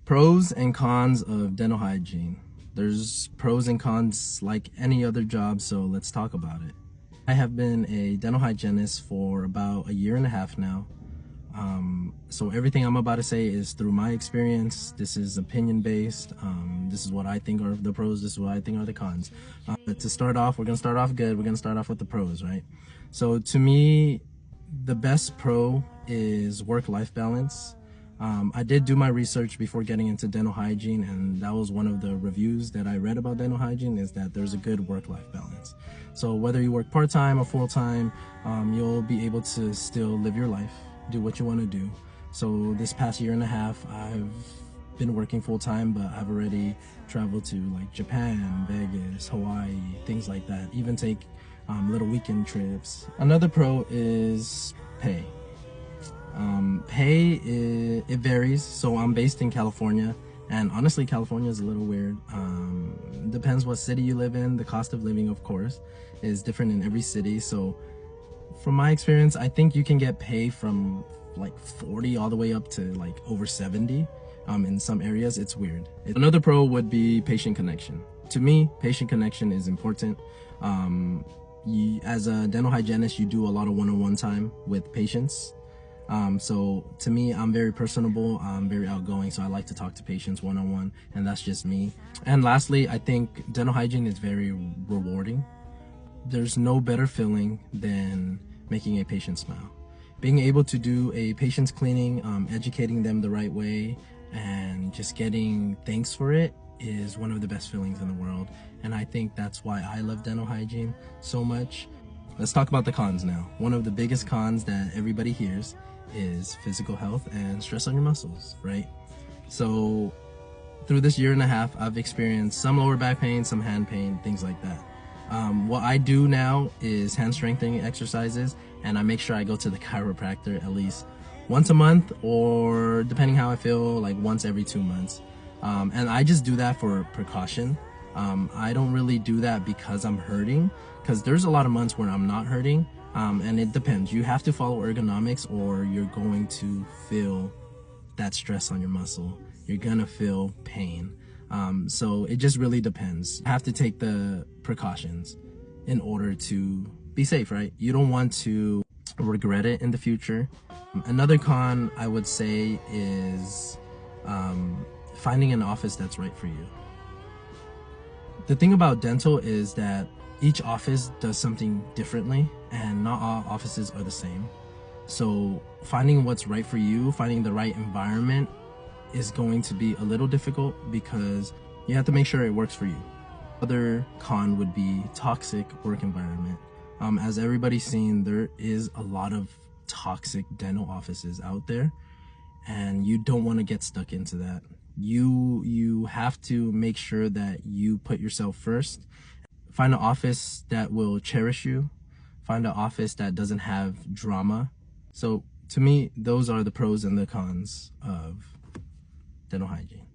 Pros and cons of dental hygiene. There's pros and cons like any other job, so let's talk about it. I have been a dental hygienist for about a year and a half now. So everything I'm about to say is through my experience. This is opinion based. This is what I think are the pros. This is what I think are the cons. But to start off, we're going to start off good. We're going to start off with the pros, right? So to me, the best pro is work-life balance. I did do my research before getting into dental hygiene, and that was one of the reviews that I read about dental hygiene, is that there's a good work-life balance. So whether you work part-time or full-time, you'll be able to still live your life, do what you want to do. So this past year and a half, I've been working full-time, but I've already traveled to like Japan, Vegas, Hawaii, things like that, even take little weekend trips. Another pro is pay. It varies. So I'm based in California, and honestly, California is a little weird. Depends what city you live in. The cost of living, of course, is different in every city. So from my experience, I think you can get pay from like 40 all the way up to like over 70. In some areas, it's weird. Another pro would be patient connection. To me, patient connection is important. As a dental hygienist, you do a lot of one-on-one time with patients. So to me, I'm very personable, I'm very outgoing, so I like to talk to patients one-on-one, and that's just me. And lastly, I think dental hygiene is very rewarding. There's no better feeling than making a patient smile. Being able to do a patient's cleaning, educating them the right way, and just getting thanks for it is one of the best feelings in the world. And I think that's why I love dental hygiene so much. Let's talk about the cons now. One of the biggest cons that everybody hears is physical health and stress on your muscles, right? So through this year and a half, I've experienced some lower back pain, some hand pain, things like that. What I do now is hand strengthening exercises, and I make sure I go to the chiropractor at least once a month, or depending how I feel, like once every 2 months. And I just do that for precaution. I don't really do that because I'm hurting, because there's a lot of months where I'm not hurting, and it depends. You have to follow ergonomics, or you're going to feel that stress on your muscle. You're gonna feel pain. So it just really depends. You have to take the precautions in order to be safe, right? You don't want to regret it in the future. Another con I would say is finding an office that's right for you. The thing about dental is that each office does something differently, and not all offices are the same. So finding what's right for you, finding the right environment is going to be a little difficult, because you have to make sure it works for you. Other con would be toxic work environment. As everybody's seen, there is a lot of toxic dental offices out there, and you don't want to get stuck into that. You have to make sure that you put yourself first. Find an office that will cherish you. Find an office that doesn't have drama. So to me, those are the pros and the cons of dental hygiene.